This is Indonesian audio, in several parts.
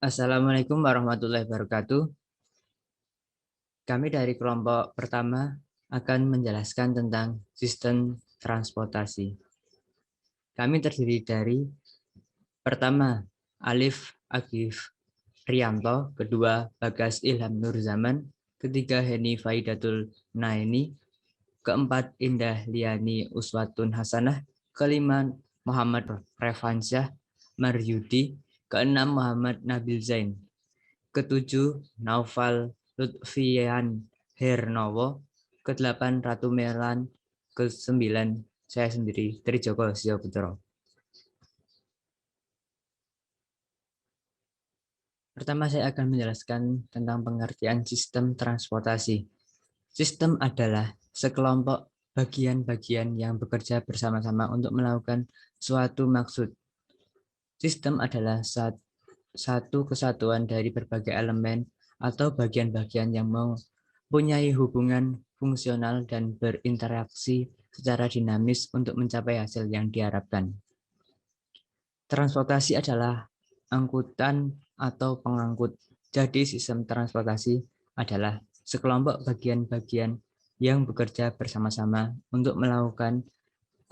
Assalamualaikum warahmatullahi wabarakatuh. Kami dari kelompok pertama akan menjelaskan tentang sistem transportasi. Kami terdiri dari pertama, Alif Agif Rianto, kedua, Bagas Ilham Nurzaman, ketiga, Heni Faidatul Naini, keempat, Indah Liani Uswatun Hasanah, kelima, Muhammad Revansyah Maryudi, keenam, Muhammad Nabil Zain, ketujuh, Naufal Lutfian Hernowo, ke-8 Ratu Melan, ke-9 saya sendiri Trijoko Sioputro. Pertama saya akan menjelaskan tentang pengertian sistem transportasi. Sistem adalah sekelompok bagian-bagian yang bekerja bersama-sama untuk melakukan suatu maksud. Sistem adalah satu kesatuan dari berbagai elemen atau bagian-bagian yang mempunyai hubungan fungsional dan berinteraksi secara dinamis untuk mencapai hasil yang diharapkan. Transportasi adalah angkutan atau pengangkut. Jadi sistem transportasi adalah sekelompok bagian-bagian yang bekerja bersama-sama untuk melakukan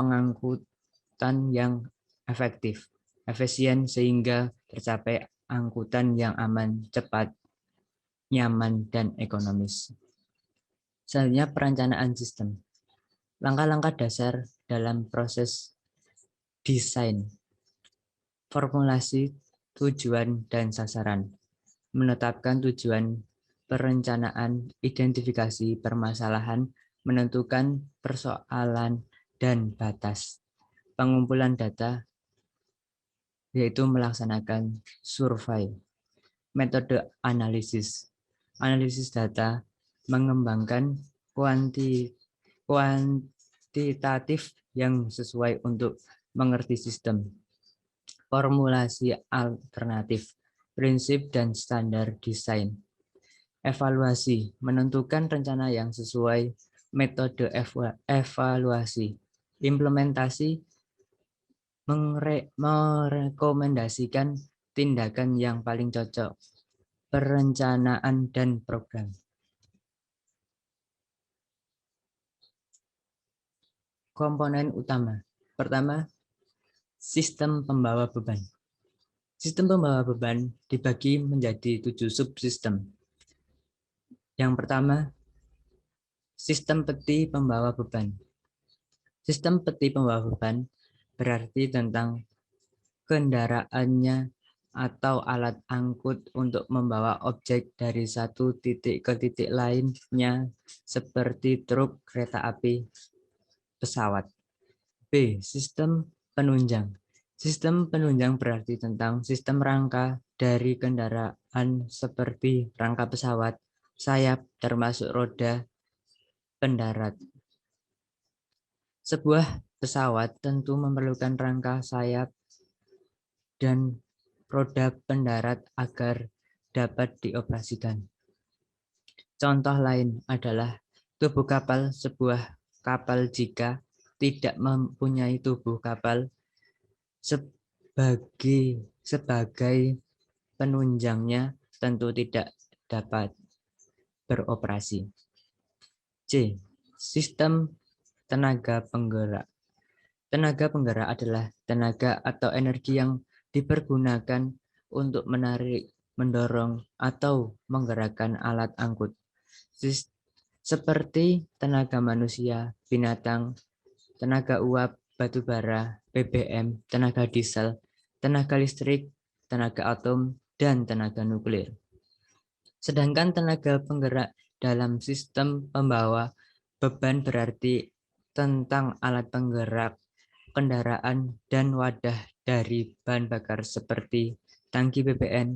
pengangkutan yang efektif, efisien sehingga tercapai angkutan yang aman, cepat, nyaman, dan ekonomis. Selanjutnya perencanaan sistem. Langkah-langkah dasar dalam proses desain, formulasi, tujuan, dan sasaran. Menetapkan tujuan, perencanaan, identifikasi permasalahan, menentukan persoalan dan batas. Pengumpulan data, yaitu melaksanakan survei. Metode analisis. Analisis data mengembangkan kuantitatif yang sesuai untuk mengerti sistem. Formulasi alternatif, prinsip dan standar desain. Evaluasi, menentukan rencana yang sesuai, metode evaluasi. Implementasi, merekomendasikan tindakan yang paling cocok. Perencanaan dan program. Komponen utama. Pertama, sistem pembawa beban. Sistem pembawa beban dibagi menjadi 7 subsistem. Yang pertama, sistem peti pembawa beban. Sistem peti pembawa beban berarti tentang kendaraannya atau alat angkut untuk membawa objek dari satu titik ke titik lainnya seperti truk, kereta api, pesawat. B. Sistem penunjang. Sistem penunjang berarti tentang sistem rangka dari kendaraan seperti rangka pesawat, sayap, termasuk roda pendarat. Sebuah pesawat tentu memerlukan rangka, sayap, dan roda pendarat agar dapat dioperasikan. Contoh lain adalah tubuh kapal. Sebuah kapal jika tidak mempunyai tubuh kapal sebagai penunjangnya tentu tidak dapat beroperasi. C. Sistem tenaga penggerak. Tenaga penggerak adalah tenaga atau energi yang dipergunakan untuk menarik, mendorong, atau menggerakkan alat angkut. Seperti tenaga manusia, binatang, tenaga uap, batu bara, BBM, tenaga diesel, tenaga listrik, tenaga atom, dan tenaga nuklir. Sedangkan tenaga penggerak dalam sistem pembawa beban berarti tentang alat penggerak kendaraan dan wadah dari bahan bakar seperti tangki BBM,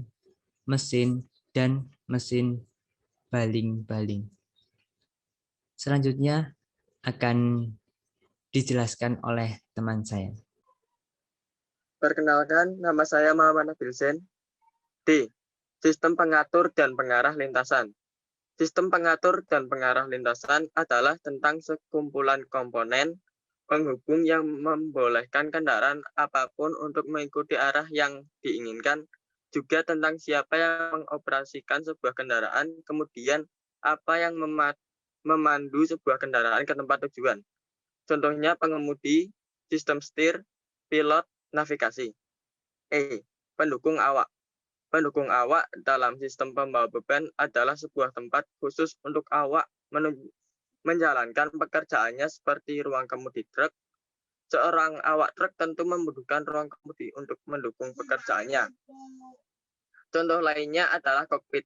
mesin, dan mesin baling-baling. Selanjutnya akan dijelaskan oleh teman saya. Perkenalkan, nama saya Muhammad Nabil Zain. D. Sistem pengatur dan pengarah lintasan. Sistem pengatur dan pengarah lintasan adalah tentang sekumpulan komponen penghubung yang membolehkan kendaraan apapun untuk mengikuti arah yang diinginkan juga tentang siapa yang mengoperasikan sebuah kendaraan, kemudian apa yang memandu sebuah kendaraan ke tempat tujuan. Contohnya pengemudi, sistem setir, pilot, navigasi. Pendukung awak. Pendukung awak dalam sistem pembawa beban adalah sebuah tempat khusus untuk awak menjalankan pekerjaannya seperti ruang kemudi truk. Seorang awak truk tentu membutuhkan ruang kemudi untuk mendukung pekerjaannya. Contoh lainnya adalah kokpit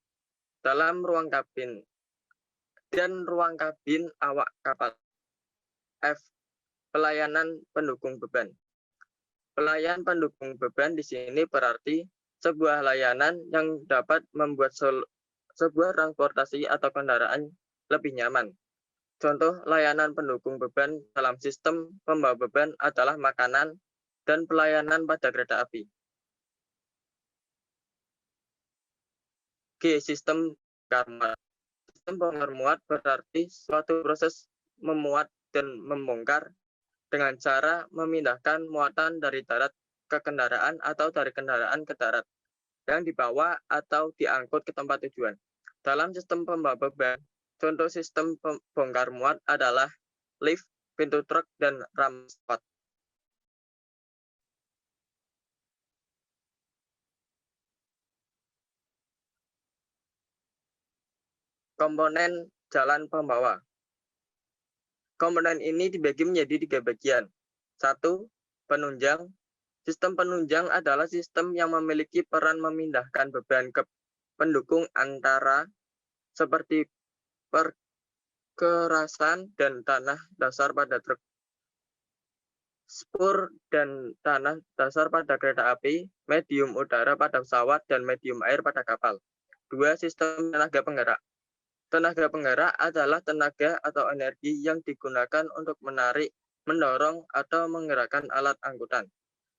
dalam ruang kabin dan ruang kabin awak kapal. F. Pelayanan pendukung beban. Pelayan pendukung beban di sini berarti sebuah layanan yang dapat membuat sebuah transportasi atau kendaraan lebih nyaman. Contoh layanan pendukung beban dalam sistem pembawa beban adalah makanan dan pelayanan pada kereta api. G. Sistem bongkar muat. Sistem bongkar muat berarti suatu proses memuat dan membongkar dengan cara memindahkan muatan dari darat ke kendaraan atau dari kendaraan ke darat yang dibawa atau diangkut ke tempat tujuan. Dalam sistem pembawa beban, contoh sistem bongkar muat adalah lift, pintu truk, dan ram pesawat. Komponen jalan pembawa. Komponen ini dibagi menjadi 3 bagian. 1. Penunjang. Sistem penunjang adalah sistem yang memiliki peran memindahkan beban ke pendukung antara seperti perkerasan dan tanah dasar pada truk, spur dan tanah dasar pada kereta api, medium udara pada pesawat, dan medium air pada kapal. 2. Sistem tenaga penggerak. Tenaga penggerak adalah tenaga atau energi yang digunakan untuk menarik, mendorong, atau menggerakkan alat angkutan,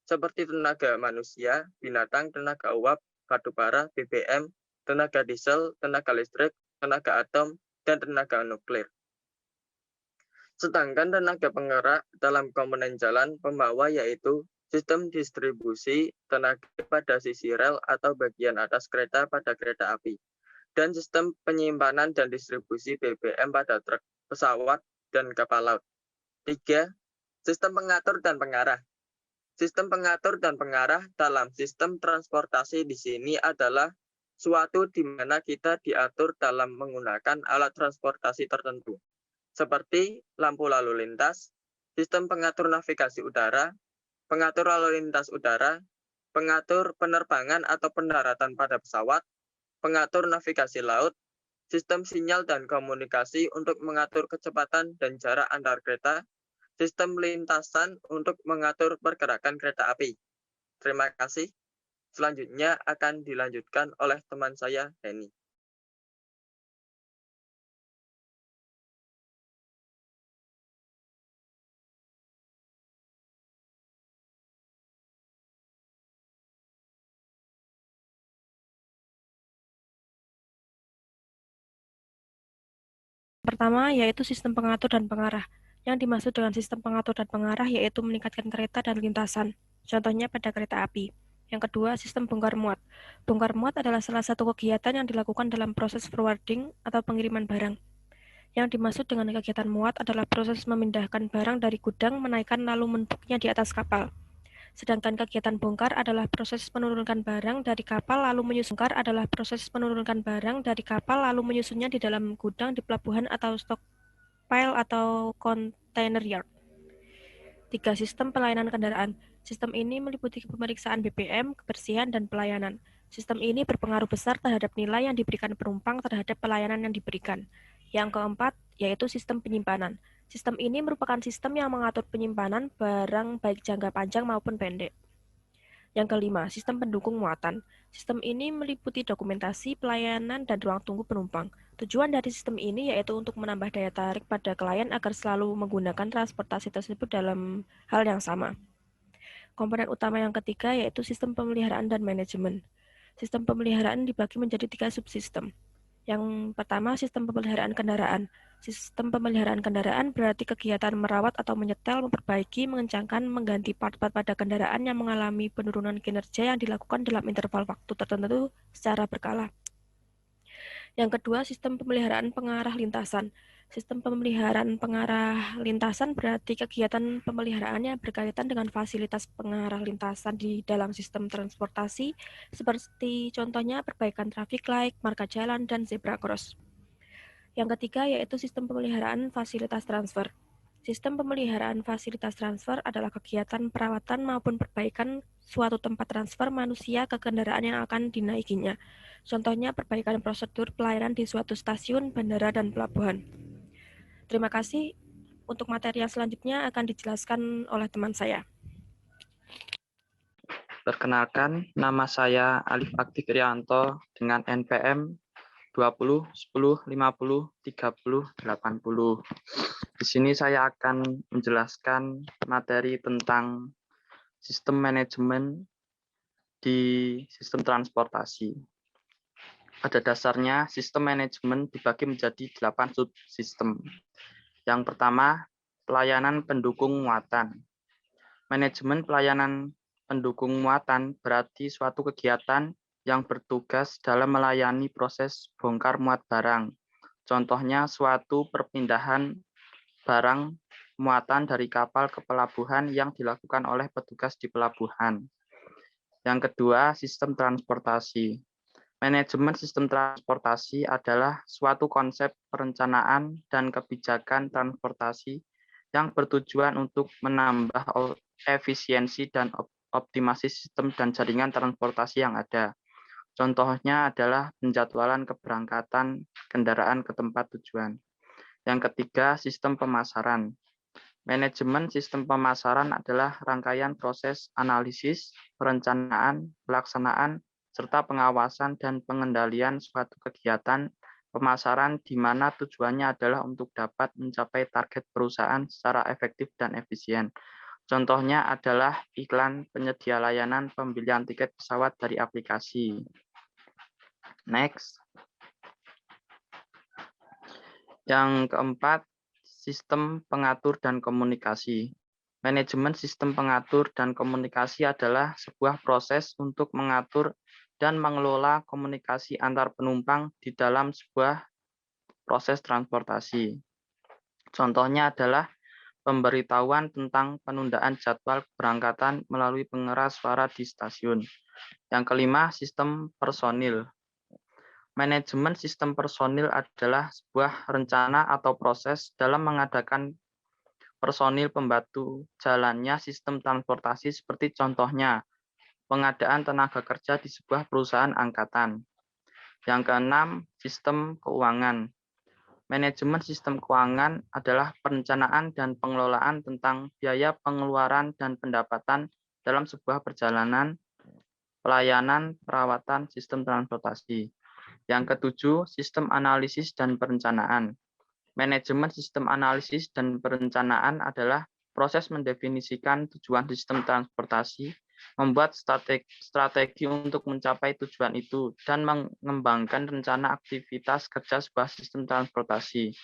seperti tenaga manusia, binatang, tenaga uap, batu bara, BBM, tenaga diesel, tenaga listrik, tenaga atom, dan tenaga nuklir. Sedangkan tenaga penggerak dalam komponen jalan pembawa yaitu sistem distribusi tenaga pada sisi rel atau bagian atas kereta pada kereta api, dan sistem penyimpanan dan distribusi BBM pada truk, pesawat, dan kapal laut. 3. Sistem pengatur dan pengarah. Sistem pengatur dan pengarah dalam sistem transportasi di sini adalah suatu di mana kita diatur dalam menggunakan alat transportasi tertentu, seperti lampu lalu lintas, sistem pengatur navigasi udara, pengatur lalu lintas udara, pengatur penerbangan atau pendaratan pada pesawat, pengatur navigasi laut, sistem sinyal dan komunikasi untuk mengatur kecepatan dan jarak antar kereta, sistem lintasan untuk mengatur pergerakan kereta api. Terima kasih. Selanjutnya akan dilanjutkan oleh teman saya, Henny. Pertama, yaitu sistem pengatur dan pengarah. Yang dimaksud dengan sistem pengatur dan pengarah yaitu meningkatkan kereta dan lintasan, contohnya pada kereta api. Yang kedua, sistem bongkar muat. Bongkar muat adalah salah satu kegiatan yang dilakukan dalam proses forwarding atau pengiriman barang. Yang dimaksud dengan kegiatan muat adalah proses memindahkan barang dari gudang, menaikkan lalu menumpuknya di atas kapal. Sedangkan kegiatan bongkar adalah proses menurunkan barang dari kapal lalu menyusunnya di dalam gudang di pelabuhan atau stockpile atau container yard. 3. Sistem pelayanan kendaraan. Sistem ini meliputi pemeriksaan BBM, kebersihan, dan pelayanan. Sistem ini berpengaruh besar terhadap nilai yang diberikan penumpang terhadap pelayanan yang diberikan. Yang keempat, yaitu sistem penyimpanan. Sistem ini merupakan sistem yang mengatur penyimpanan barang baik jangka panjang maupun pendek. Yang kelima, sistem pendukung muatan. Sistem ini meliputi dokumentasi, pelayanan, dan ruang tunggu penumpang. Tujuan dari sistem ini yaitu untuk menambah daya tarik pada klien agar selalu menggunakan transportasi tersebut dalam hal yang sama. Komponen utama yang ketiga yaitu sistem pemeliharaan dan manajemen. Sistem pemeliharaan dibagi menjadi 3 subsistem. Yang pertama, sistem pemeliharaan kendaraan. Sistem pemeliharaan kendaraan berarti kegiatan merawat atau menyetel, memperbaiki, mengencangkan, mengganti part-part pada kendaraan yang mengalami penurunan kinerja yang dilakukan dalam interval waktu tertentu secara berkala. Yang kedua, sistem pemeliharaan pengarah lintasan. Sistem pemeliharaan pengarah lintasan berarti kegiatan pemeliharaannya berkaitan dengan fasilitas pengarah lintasan di dalam sistem transportasi, seperti contohnya perbaikan traffic light, marka jalan, dan zebra cross. Yang ketiga yaitu sistem pemeliharaan fasilitas transfer. Sistem pemeliharaan fasilitas transfer adalah kegiatan perawatan maupun perbaikan suatu tempat transfer manusia ke kendaraan yang akan dinaikinya. Contohnya perbaikan prosedur pelayanan di suatu stasiun, bandara, dan pelabuhan. Terima kasih. Untuk materi yang selanjutnya akan dijelaskan oleh teman saya. Perkenalkan, nama saya Alif Akti Krianto dengan NPM 20 10 50 30 80. Di sini saya akan menjelaskan materi tentang sistem manajemen di sistem transportasi. Pada dasarnya, sistem manajemen dibagi menjadi 8 subsistem. Yang pertama, pelayanan pendukung muatan. Manajemen pelayanan pendukung muatan berarti suatu kegiatan yang bertugas dalam melayani proses bongkar muat barang. Contohnya suatu perpindahan barang muatan dari kapal ke pelabuhan yang dilakukan oleh petugas di pelabuhan. Yang kedua, sistem transportasi. Manajemen sistem transportasi adalah suatu konsep perencanaan dan kebijakan transportasi yang bertujuan untuk menambah efisiensi dan optimasi sistem dan jaringan transportasi yang ada. Contohnya adalah penjadwalan keberangkatan kendaraan ke tempat tujuan. Yang ketiga, sistem pemasaran. Manajemen sistem pemasaran adalah rangkaian proses analisis, perencanaan, pelaksanaan, serta pengawasan dan pengendalian suatu kegiatan pemasaran di mana tujuannya adalah untuk dapat mencapai target perusahaan secara efektif dan efisien. Contohnya adalah iklan penyedia layanan pembelian tiket pesawat dari aplikasi. Next. Yang keempat, sistem pengatur dan komunikasi. Manajemen sistem pengatur dan komunikasi adalah sebuah proses untuk mengatur dan mengelola komunikasi antar penumpang di dalam sebuah proses transportasi. Contohnya adalah pemberitahuan tentang penundaan jadwal keberangkatan melalui pengeras suara di stasiun. Yang kelima, sistem personil. Manajemen sistem personil adalah sebuah rencana atau proses dalam mengadakan personil pembantu jalannya sistem transportasi seperti contohnya pengadaan tenaga kerja di sebuah perusahaan angkatan. Yang keenam, sistem keuangan. Manajemen sistem keuangan adalah perencanaan dan pengelolaan tentang biaya pengeluaran dan pendapatan dalam sebuah perjalanan, pelayanan, perawatan sistem transportasi. Yang ketujuh, sistem analisis dan perencanaan. Manajemen sistem analisis dan perencanaan adalah proses mendefinisikan tujuan sistem transportasi, membuat strategi untuk mencapai tujuan itu, dan mengembangkan rencana aktivitas kerja sebuah sistem transportasi.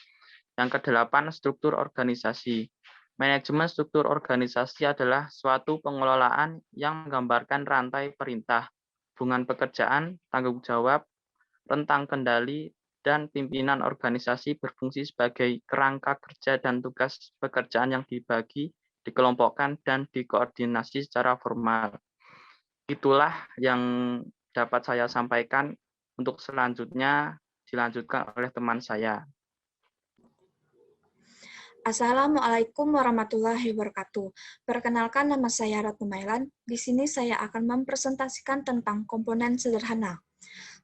Yang kedelapan, struktur organisasi. Manajemen struktur organisasi adalah suatu pengelolaan yang menggambarkan rantai perintah, hubungan pekerjaan, tanggung jawab, rentang kendali, dan pimpinan organisasi berfungsi sebagai kerangka kerja dan tugas pekerjaan yang dibagi, dikelompokkan, dan dikoordinasi secara formal. Itulah yang dapat saya sampaikan. Untuk selanjutnya dilanjutkan oleh teman saya. Assalamualaikum warahmatullahi wabarakatuh. Perkenalkan, nama saya Ratnu Mailan. Di sini saya akan mempresentasikan tentang komponen sederhana.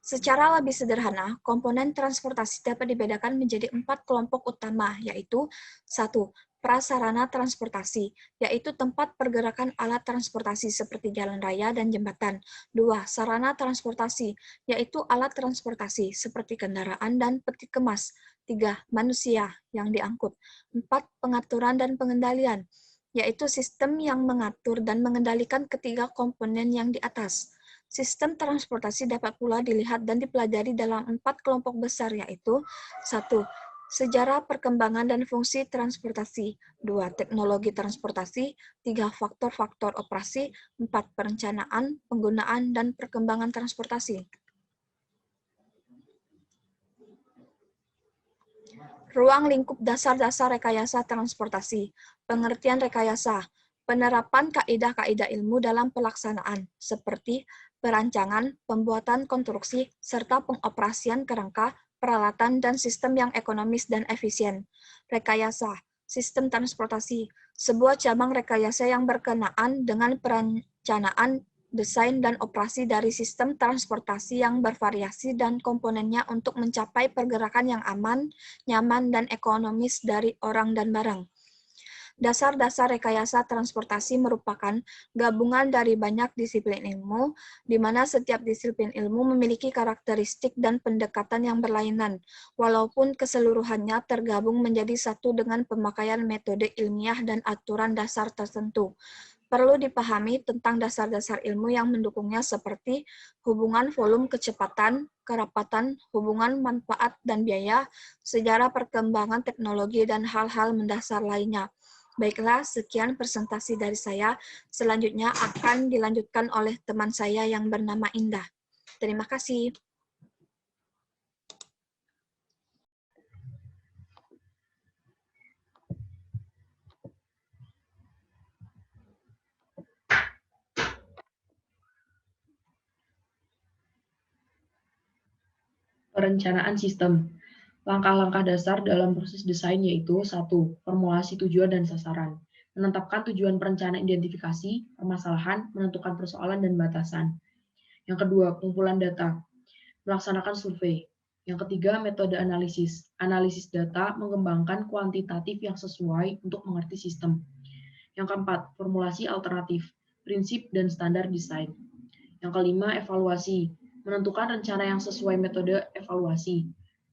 Secara lebih sederhana, komponen transportasi dapat dibedakan menjadi 4 kelompok utama, yaitu 1. Prasarana transportasi, yaitu tempat pergerakan alat transportasi seperti jalan raya dan jembatan. 2. Sarana transportasi, yaitu alat transportasi seperti kendaraan dan peti kemas. 3. Manusia yang diangkut. 4. Pengaturan dan pengendalian, yaitu sistem yang mengatur dan mengendalikan ketiga komponen yang di atas. Sistem transportasi dapat pula dilihat dan dipelajari dalam 4 kelompok besar, yaitu 1. Sejarah perkembangan dan fungsi transportasi. 2. Teknologi transportasi. 3. Faktor-faktor operasi. 4. Perencanaan, penggunaan, dan perkembangan transportasi. Ruang lingkup dasar-dasar rekayasa transportasi. Pengertian rekayasa. Penerapan kaidah-kaidah ilmu dalam pelaksanaan, seperti perancangan, pembuatan konstruksi, serta pengoperasian kerangka, peralatan, dan sistem yang ekonomis dan efisien. Rekayasa. Sistem transportasi. Sebuah cabang rekayasa yang berkenaan dengan perencanaan, desain, dan operasi dari sistem transportasi yang bervariasi dan komponennya untuk mencapai pergerakan yang aman, nyaman, dan ekonomis dari orang dan barang. Dasar-dasar rekayasa transportasi merupakan gabungan dari banyak disiplin ilmu, di mana setiap disiplin ilmu memiliki karakteristik dan pendekatan yang berlainan, walaupun keseluruhannya tergabung menjadi satu dengan pemakaian metode ilmiah dan aturan dasar tertentu. Perlu dipahami tentang dasar-dasar ilmu yang mendukungnya seperti hubungan volume kecepatan, kerapatan, hubungan manfaat dan biaya, sejarah perkembangan teknologi, dan hal-hal mendasar lainnya. Baiklah, sekian presentasi dari saya. Selanjutnya akan dilanjutkan oleh teman saya yang bernama Indah. Terima kasih. Perencanaan sistem. Langkah-langkah dasar dalam proses desain yaitu 1. Formulasi tujuan dan sasaran. Menetapkan tujuan perencanaan identifikasi, permasalahan, menentukan persoalan dan batasan. Yang kedua, pengumpulan data. Melaksanakan survei. Yang ketiga, metode analisis. Analisis data mengembangkan kuantitatif yang sesuai untuk mengerti sistem. Yang keempat, formulasi alternatif. Prinsip dan standar desain. Yang kelima, evaluasi. Menentukan rencana yang sesuai metode evaluasi.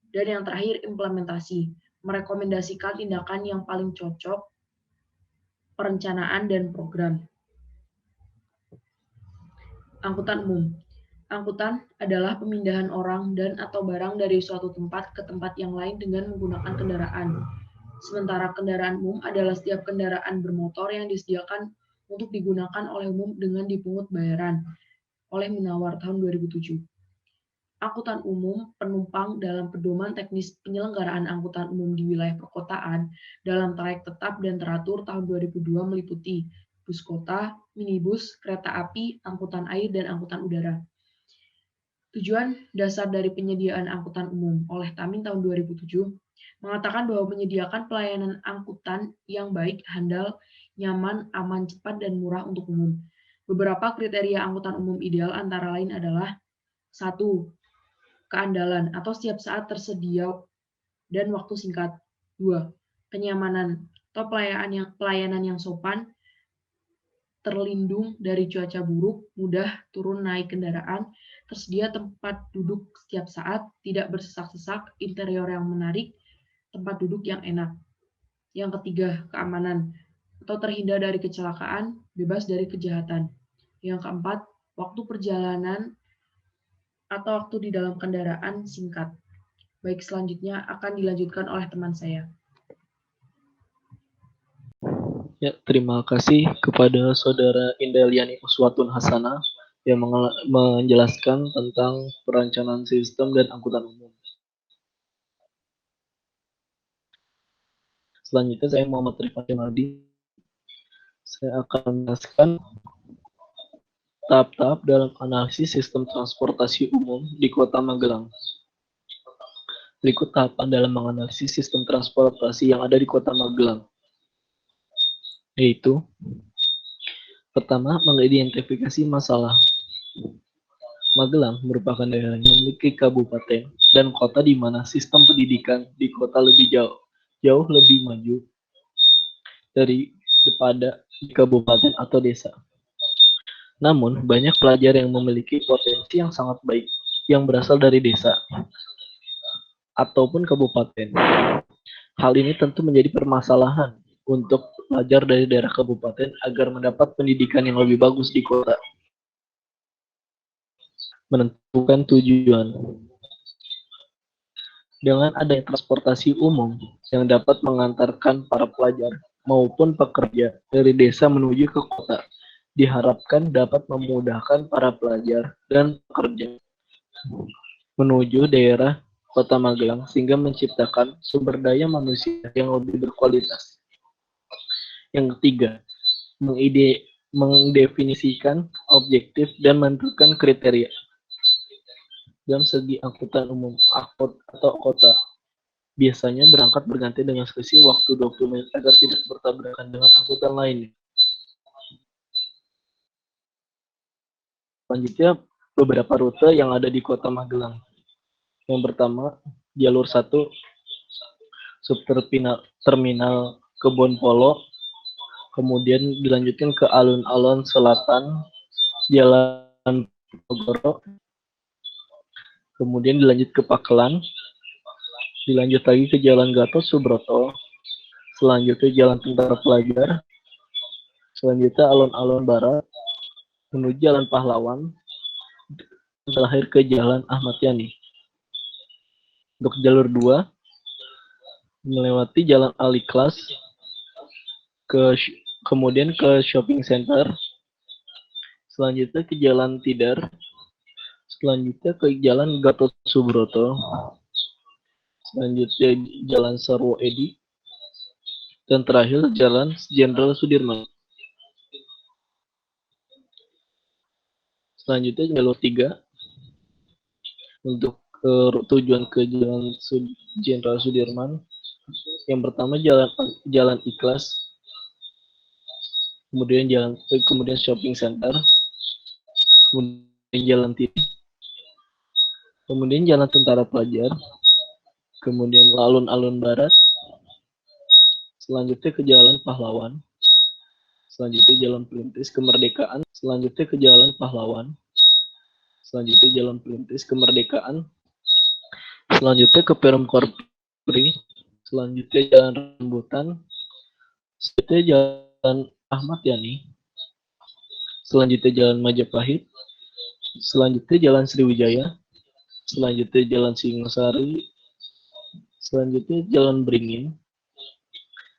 Dan yang terakhir, implementasi. Merekomendasikan tindakan yang paling cocok, perencanaan dan program. Angkutan umum. Angkutan adalah pemindahan orang dan atau barang dari suatu tempat ke tempat yang lain dengan menggunakan kendaraan. Sementara kendaraan umum adalah setiap kendaraan bermotor yang disediakan untuk digunakan oleh umum dengan dipungut bayaran oleh Munawar tahun 2007. Angkutan umum penumpang dalam pedoman teknis penyelenggaraan angkutan umum di wilayah perkotaan dalam trayek tetap dan teratur tahun 2002 meliputi bus kota, minibus, kereta api, angkutan air, dan angkutan udara. Tujuan dasar dari penyediaan angkutan umum oleh Tamin tahun 2007 mengatakan bahwa menyediakan pelayanan angkutan yang baik, handal, nyaman, aman, cepat, dan murah untuk umum. Beberapa kriteria angkutan umum ideal antara lain adalah 1. Keandalan atau setiap saat tersedia dan waktu singkat. 2. Kenyamanan atau pelayanan yang sopan, terlindung dari cuaca buruk, mudah turun naik kendaraan, tersedia tempat duduk setiap saat, tidak bersesak-sesak, interior yang menarik, tempat duduk yang enak. Yang ketiga, keamanan atau terhindar dari kecelakaan, bebas dari kejahatan. Yang keempat, waktu perjalanan atau waktu di dalam kendaraan singkat. Baik, selanjutnya akan dilanjutkan oleh teman saya. Ya, terima kasih kepada Saudara Indeliani Uswatun Hasanah yang menjelaskan tentang perencanaan sistem dan angkutan umum. Selanjutnya saya Muhammad Rifat Mardi. Saya akan menjelaskan tahap-tahap dalam analisis sistem transportasi umum di Kota Magelang. Berikut tahapan dalam menganalisis sistem transportasi yang ada di Kota Magelang. Yaitu, pertama, mengidentifikasi masalah. Magelang merupakan daerah yang memiliki kabupaten dan kota di mana sistem pendidikan di kota lebih jauh lebih maju daripada di kabupaten atau desa. Namun, banyak pelajar yang memiliki potensi yang sangat baik yang berasal dari desa ataupun kabupaten. Hal ini tentu menjadi permasalahan untuk pelajar dari daerah kabupaten agar mendapat pendidikan yang lebih bagus di kota. Menentukan tujuan. Dengan adanya transportasi umum yang dapat mengantarkan para pelajar maupun pekerja dari desa menuju ke kota, diharapkan dapat memudahkan para pelajar dan pekerja menuju daerah Kota Magelang sehingga menciptakan sumber daya manusia yang lebih berkualitas. Yang ketiga, mendefinisikan objektif dan menentukan kriteria dalam segi angkutan umum atau kota. Biasanya berangkat berganti dengan selisih waktu 20 menit agar tidak bertabrakan dengan angkutan lain. Selanjutnya, beberapa rute yang ada di Kota Magelang. Yang pertama, jalur 1, subterminal Kebon Polo, kemudian dilanjutkan ke alun-alun selatan, Jalan Ponorogo, kemudian dilanjut ke Pakelan, dilanjut lagi ke Jalan Gatot Subroto, selanjutnya Jalan Tentara Pelajar, selanjutnya alun-alun barat, menuju Jalan Pahlawan, terakhir ke Jalan Ahmad Yani. Untuk jalur 2, melewati Jalan Al-Ikhlas, kemudian ke shopping center, selanjutnya ke Jalan Tidar, selanjutnya ke Jalan Gatot Subroto, selanjutnya Jalan Sarwo Edi, dan terakhir Jalan Jenderal Sudirman. Selanjutnya jalur 3 untuk tujuan ke Jalan Jenderal Sudirman. Yang pertama Jalan Ikhlas, kemudian kemudian shopping center, kemudian Jalan Tidar, kemudian Jalan Tentara Pelajar, kemudian alun-alun barat, selanjutnya ke Jalan Pahlawan, selanjutnya Jalan Perintis Kemerdekaan, selanjutnya ke Jalan Pahlawan, selanjutnya Jalan Perintis Kemerdekaan, selanjutnya ke Perum Korpri, selanjutnya Jalan Rambutan, selanjutnya Jalan Ahmad Yani, selanjutnya Jalan Majapahit, selanjutnya Jalan Sriwijaya, selanjutnya Jalan Singosari, selanjutnya Jalan Beringin,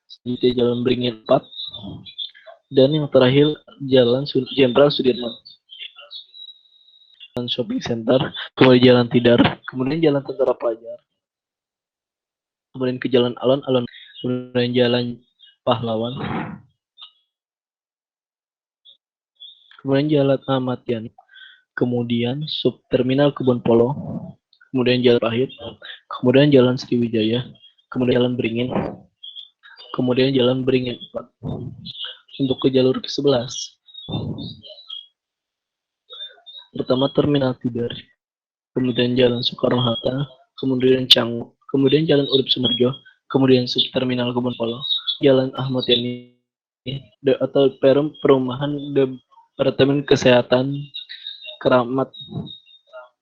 selanjutnya Jalan Beringin 4, dan yang terakhir Jalan Jenderal Sudirman. Jalan shopping center, kemudian Jalan Tidar, kemudian Jalan Tentara Pelajar, kemudian ke Jalan Alun-Alun, kemudian Jalan Pahlawan, kemudian Jalan Ahmad Yani, kemudian subterminal Kebon Polo, kemudian Jalan Pahit, kemudian Jalan Sriwijaya, kemudian Jalan Beringin, kemudian Jalan Beringin 4. Untuk ke jalur ke-11, pertama Terminal Tidar, kemudian Jalan Soekarno-Hatta, kemudian Canggu, kemudian Jalan Urip Sumerjo, kemudian subterminal Kebon Polo, Jalan Ahmad Yani, atau Perumahan Departemen Kesehatan Keramat,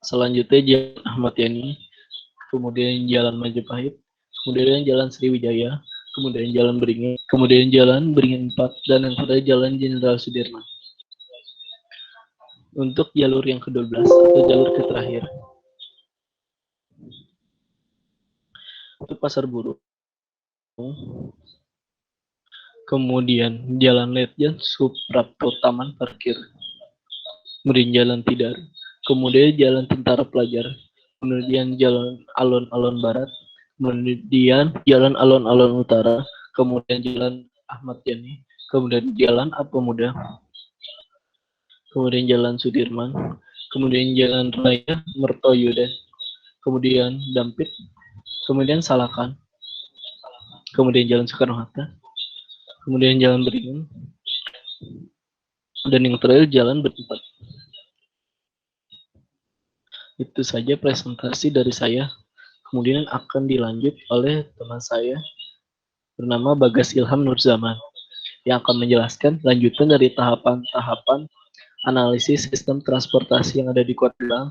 selanjutnya Jalan Ahmad Yani, kemudian Jalan Majapahit, kemudian Jalan Sriwijaya, kemudian Jalan Beringin, kemudian Jalan Beringin 4, dan yang terakhir Jalan Jenderal Sudirman. Untuk jalur yang ke-12 atau jalur terakhir, itu Pasar Burung, kemudian Jalan Letjen Suprapto Taman Parkir, kemudian Jalan Tidar, kemudian Jalan Tentara Pelajar, kemudian Jalan Alun-Alun Barat, kemudian Jalan Alun-Alun Utara, kemudian Jalan Ahmad Yani, kemudian Jalan Apemuda, kemudian Jalan Sudirman, kemudian Jalan Raya Mertoyudan, kemudian Dampit, kemudian Salakan, kemudian Jalan Soekarno-Hatta, kemudian Jalan Beringin, dan yang terakhir Jalan Berempat. Itu saja presentasi dari saya. Kemudian akan dilanjut oleh teman saya bernama Bagas Ilham Nurzaman yang akan menjelaskan lanjutan dari tahapan-tahapan analisis sistem transportasi yang ada di Kota Magelang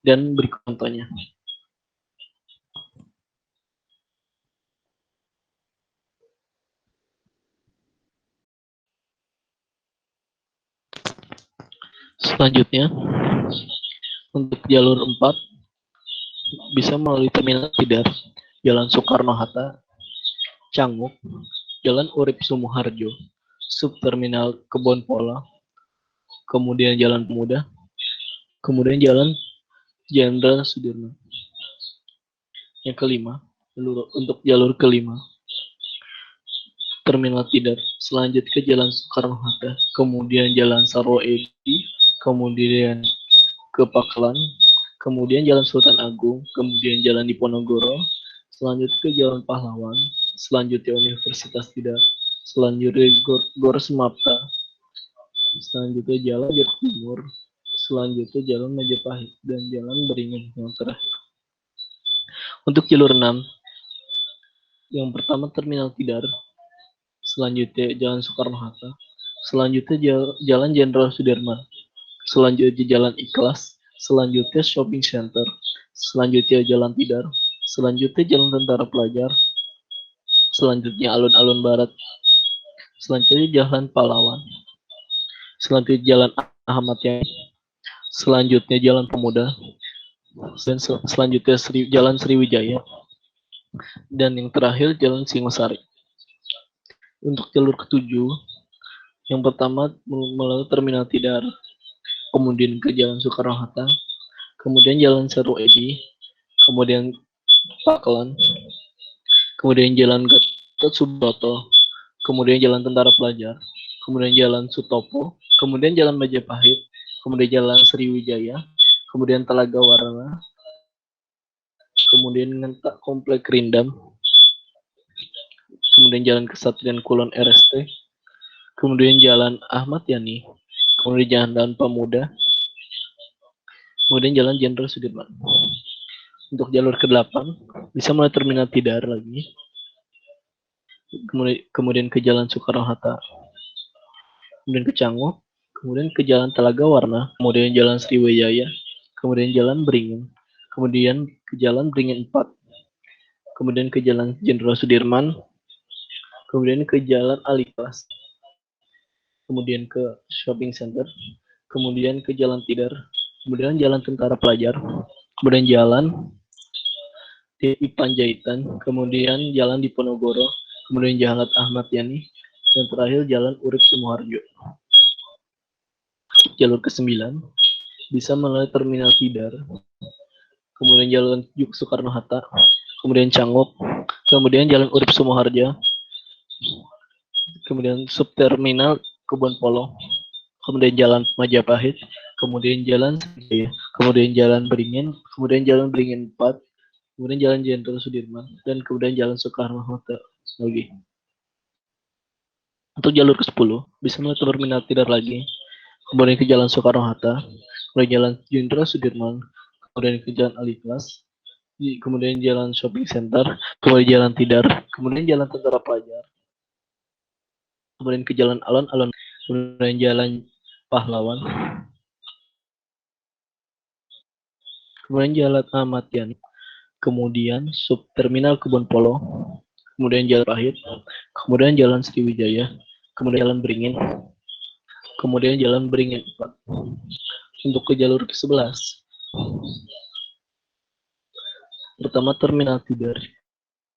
dan berikut contohnya. Selanjutnya, untuk jalur 4, bisa melalui Terminal Tidar, Jalan Soekarno-Hatta, Canguk, Jalan Urip Sumoharjo, Subterminal Kebon Pola, kemudian Jalan Pemuda, kemudian Jalan Jenderal Sudirman. Yang kelima, untuk jalur kelima, Terminal Tidar, selanjutnya ke Jalan Soekarno-Hatta, kemudian Jalan Sarwo Edi, kemudian ke Pakelan, kemudian Jalan Sultan Agung, kemudian Jalan Diponegoro, selanjutnya ke Jalan Pahlawan, selanjutnya Universitas Tidar, selanjutnya Gor Semapta, selanjutnya Jalan Jeruk Timur, selanjutnya Jalan Majapahit, dan Jalan Beringin yang terakhir. Untuk jalur 6, yang pertama Terminal Tidar, selanjutnya Jalan Soekarno-Hatta, selanjutnya Jalan Jenderal Sudirman, selanjutnya Jalan Ikhlas, selanjutnya Shopping Center, selanjutnya Jalan Tidar, selanjutnya Jalan Tentara Pelajar, selanjutnya Alun-Alun Barat, selanjutnya Jalan Pahlawan, selanjutnya Jalan Ahmad Yani, selanjutnya Jalan Pemuda, dan selanjutnya Jalan Sriwijaya, dan yang terakhir Jalan Singosari. Untuk jalur ketujuh, yang pertama melalui Terminal Tidar, kemudian ke Jalan Soekarno-Hatta, kemudian Jalan Sarwo Edi, kemudian Pakelan, kemudian Jalan Gatot Subroto, kemudian Jalan Tentara Pelajar, kemudian Jalan Sutopo, kemudian Jalan Majapahit, kemudian Jalan Sriwijaya, kemudian Telaga Warna, kemudian Ngentak Komplek Rindam, kemudian Jalan Kesatrian Kulon RST, kemudian Jalan Ahmad Yani, kemudian Jalan Pemuda, kemudian Jalan Jenderal Sudirman. Untuk jalur ke-8, bisa mulai Terminal Tidar lagi, kemudian ke Jalan Soekarno-Hatta, kemudian ke Canggu, kemudian ke Jalan Telaga Warna, kemudian Jalan Sriwijaya, kemudian Jalan Beringin, kemudian ke Jalan Beringin 4, kemudian ke Jalan Jenderal Sudirman, kemudian ke Jalan Aliklas, kemudian ke Shopping Center, kemudian ke Jalan Tidar, kemudian Jalan Tentara Pelajar, kemudian Jalan di Panjaitan, kemudian Jalan Diponegoro, kemudian Jalan Ahmad Yani, dan terakhir Jalan Urip Sumoharjo. Jalur ke-9 bisa melalui Terminal Tidar, kemudian Jalan Soekarno-Hatta, kemudian Canguk, kemudian Jalan Urip Sumoharjo, kemudian Subterminal Kebon Polo, kemudian Jalan Majapahit, kemudian Jalan Sriwijaya, kemudian Jalan Beringin, kemudian Jalan Beringin 4, kemudian Jalan Jenderal Sudirman, dan kemudian Jalan Soekarno-Hatta lagi. Untuk jalur ke-10, bisa melalui Terminal Tidar lagi, kemudian ke Jalan Soekarno-Hatta, kemudian Jalan Jenderal Sudirman, kemudian ke Jalan Aliklas, kemudian Jalan Shopping Center, kemudian Jalan Tidar, kemudian Jalan Tentara Pelajar, kemudian ke Jalan Alun-Alun, kemudian Jalan Pahlawan, kemudian Jalan Ahmad Yani, kemudian Subterminal Kebon Polo, kemudian Jalan Pahit, kemudian Jalan Sriwijaya, kemudian Jalan Beringin, kemudian Jalan Beringin 4. Untuk ke jalur ke-11, pertama Terminal Tidar,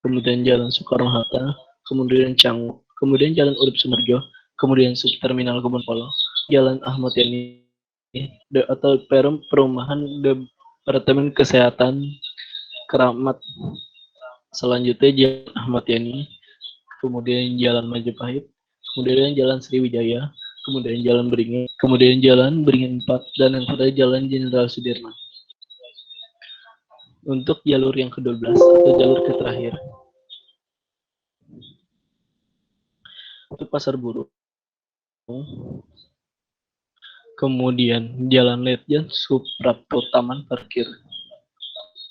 kemudian Jalan Soekarno-Hatta, kemudian Canggu, kemudian Jalan Urip Sumoharjo, kemudian Subterminal Kebon Polo, Jalan Ahmad Yani, atau Perumahan Departemen Kesehatan Keramat, selanjutnya Jalan Ahmad Yani, kemudian Jalan Majapahit, kemudian Jalan Sriwijaya, kemudian Jalan Beringin, kemudian Jalan Beringin 4, dan yang terakhir Jalan Jenderal Sudirman. Untuk jalur yang ke-12 atau jalur terakhir, untuk Pasar Burung, kemudian Jalan Letjen Suprapto Taman Parkir,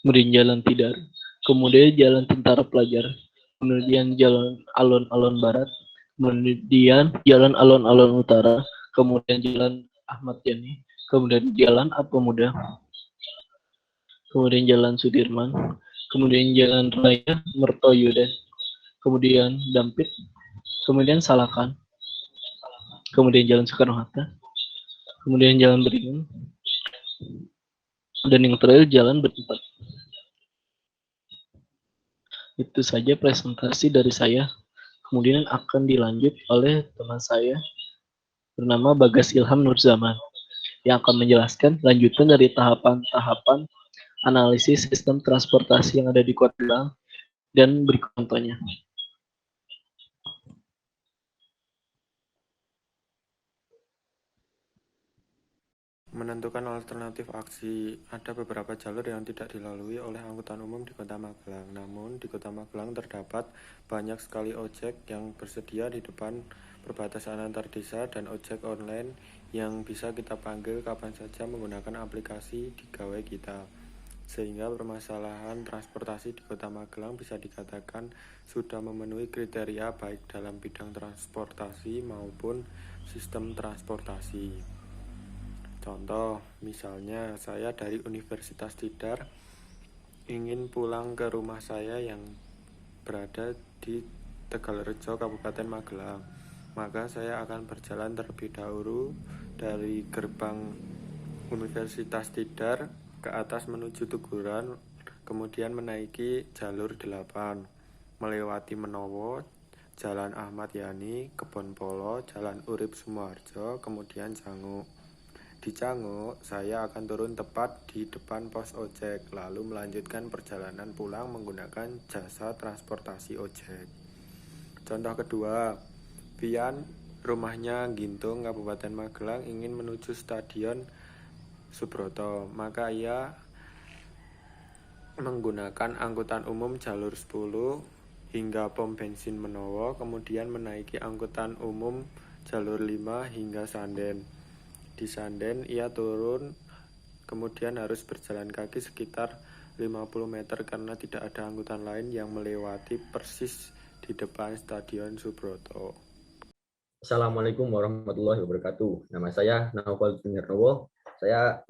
kemudian Jalan Tidar, kemudian Jalan Tentara Pelajar, kemudian Jalan Alun-Alun Barat, kemudian Jalan Alun-Alun Utara, kemudian Jalan Ahmad Yani, kemudian Jalan Pemuda, kemudian Jalan Sudirman, kemudian Jalan Raya Mertoyudan, kemudian Dampit, kemudian Salakan, kemudian Jalan Soekarno-Hatta, kemudian Jalan Beringin, dan yang terakhir Jalan Bertempat. Itu saja presentasi dari saya. Kemudian akan dilanjut oleh teman saya bernama Bagas Ilham Nurzaman yang akan menjelaskan lanjutan dari tahapan-tahapan analisis sistem transportasi yang ada di Kota Magelang dan berikut contohnya. Menentukan alternatif aksi, ada beberapa jalur yang tidak dilalui oleh angkutan umum di Kota Magelang. Namun, di Kota Magelang terdapat banyak sekali ojek yang bersedia di depan perbatasan antar desa dan ojek online yang bisa kita panggil kapan saja menggunakan aplikasi di gawai kita. Sehingga permasalahan transportasi di Kota Magelang bisa dikatakan sudah memenuhi kriteria baik dalam bidang transportasi maupun sistem transportasi. Contoh, misalnya saya dari Universitas Tidar ingin pulang ke rumah saya yang berada di Tegalrejo, Kabupaten Magelang. Maka saya akan berjalan terlebih dahulu dari gerbang Universitas Tidar ke atas menuju Tuguran, kemudian menaiki jalur 8, melewati Menowo, Jalan Ahmad Yani, Kebon Polo, Jalan Urip Sumoharjo, kemudian Jangu. Di Jangu, saya akan turun tepat di depan pos ojek, lalu melanjutkan perjalanan pulang menggunakan jasa transportasi ojek. Contoh kedua, Pian, rumahnya Gintung, Kabupaten Magelang, ingin menuju Stadion Subroto, maka ia menggunakan angkutan umum jalur 10 hingga pom bensin Menowo, kemudian menaiki angkutan umum jalur 5 hingga Sanden. Di Sanden ia turun, kemudian harus berjalan kaki sekitar 50 meter karena tidak ada angkutan lain yang melewati persis di depan Stadion Subroto. Assalamualaikum warahmatullahi wabarakatuh. Nama saya Naufal Junirnowo. Saya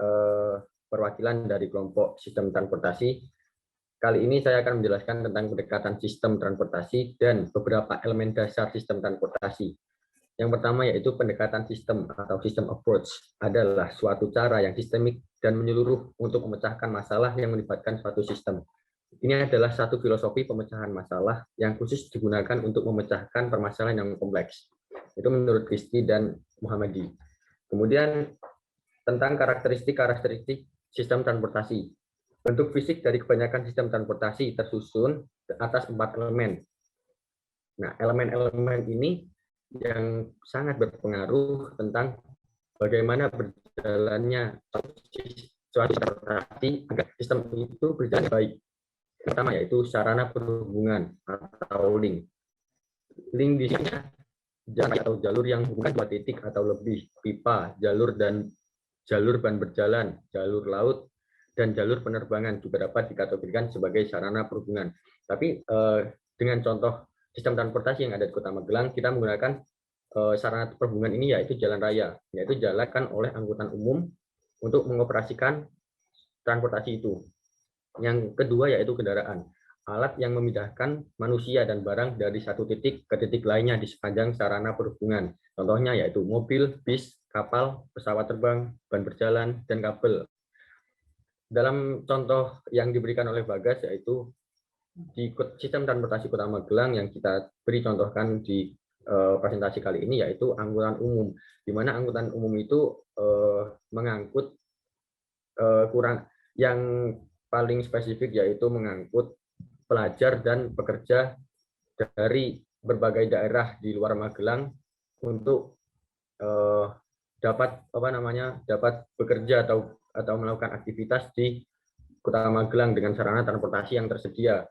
perwakilan dari kelompok sistem transportasi. Kali ini saya akan menjelaskan tentang pendekatan sistem transportasi dan beberapa elemen dasar sistem transportasi. Yang pertama yaitu pendekatan sistem atau system approach adalah suatu cara yang sistemik dan menyeluruh untuk memecahkan masalah yang melibatkan suatu sistem. Ini adalah satu filosofi pemecahan masalah yang khusus digunakan untuk memecahkan permasalahan yang kompleks. Itu menurut Christie dan Muhammadi. Kemudian tentang karakteristik sistem transportasi. Bentuk fisik dari kebanyakan sistem transportasi tersusun atas 4 elemen. Nah, elemen-elemen ini yang sangat berpengaruh tentang bagaimana berjalannya suatu transportasi agar sistem itu berjalan baik. Pertama yaitu sarana perhubungan atau link. Link di sini jalan atau jalur yang hubungan dua titik atau lebih, pipa, jalur ban berjalan, jalur laut, dan jalur penerbangan juga dapat dikategorikan sebagai sarana perhubungan. Tapi dengan contoh sistem transportasi yang ada di Kota Magelang, kita menggunakan sarana perhubungan ini yaitu jalan raya, yaitu jalan oleh angkutan umum untuk mengoperasikan transportasi itu. Yang kedua yaitu kendaraan, alat yang memindahkan manusia dan barang dari satu titik ke titik lainnya di sepanjang sarana perhubungan. Contohnya yaitu mobil, bis, kapal, pesawat terbang, ban berjalan, dan kabel. Dalam contoh yang diberikan oleh Bagas yaitu di sistem transportasi Kota Magelang yang kita beri contohkan di presentasi kali ini yaitu angkutan umum, di mana angkutan umum itu mengangkut yang paling spesifik yaitu mengangkut pelajar dan pekerja dari berbagai daerah di luar Magelang untuk dapat bekerja atau melakukan aktivitas di Kota Magelang dengan sarana transportasi yang tersedia.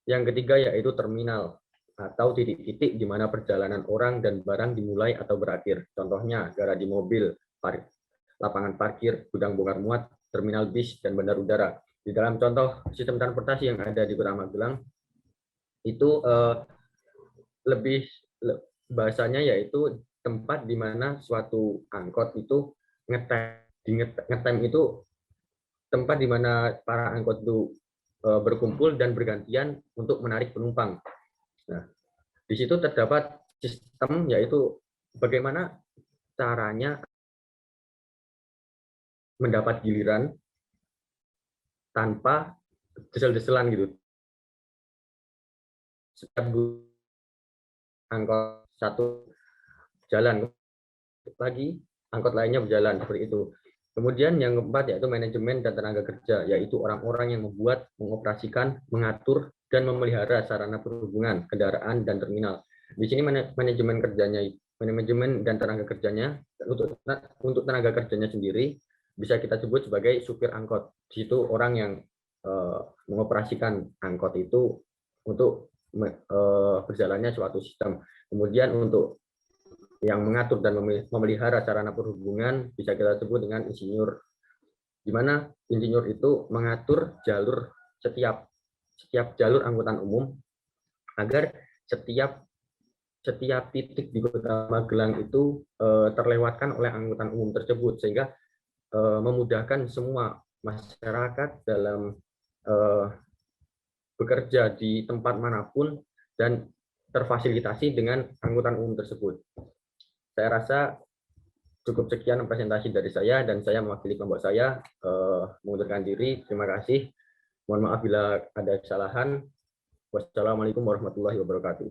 Yang ketiga yaitu terminal atau titik-titik di mana perjalanan orang dan barang dimulai atau berakhir. Contohnya garasi mobil, lapangan parkir, gudang bongkar muat, terminal bis, dan bandar udara. Di dalam contoh sistem transportasi yang ada di Kota Magelang itu bahasanya yaitu tempat di mana suatu angkot itu ngetem itu tempat di mana para angkot itu berkumpul dan bergantian untuk menarik penumpang. Nah, di situ terdapat sistem yaitu bagaimana caranya mendapat giliran tanpa desel-deselan gitu. setiap angkot satu jalan lagi, angkot lainnya berjalan seperti itu. Kemudian yang keempat yaitu manajemen dan tenaga kerja, yaitu orang-orang yang membuat, mengoperasikan, mengatur, dan memelihara sarana perhubungan, kendaraan, dan terminal. Di sini manajemen dan tenaga kerjanya, untuk tenaga kerjanya sendiri, bisa kita sebut sebagai supir angkot. Di situ orang yang mengoperasikan angkot itu untuk berjalannya suatu sistem. Kemudian untuk yang mengatur dan memelihara sarana perhubungan bisa kita sebut dengan insinyur, di mana insinyur itu mengatur jalur setiap jalur angkutan umum agar setiap titik di Kota Magelang itu terlewatkan oleh angkutan umum tersebut, sehingga memudahkan semua masyarakat dalam bekerja di tempat manapun dan terfasilitasi dengan angkutan umum tersebut. Saya rasa cukup sekian presentasi dari saya, dan saya mewakili kelompok saya mengundurkan diri. Terima kasih. Mohon maaf bila ada kesalahan. Wassalamualaikum warahmatullahi wabarakatuh.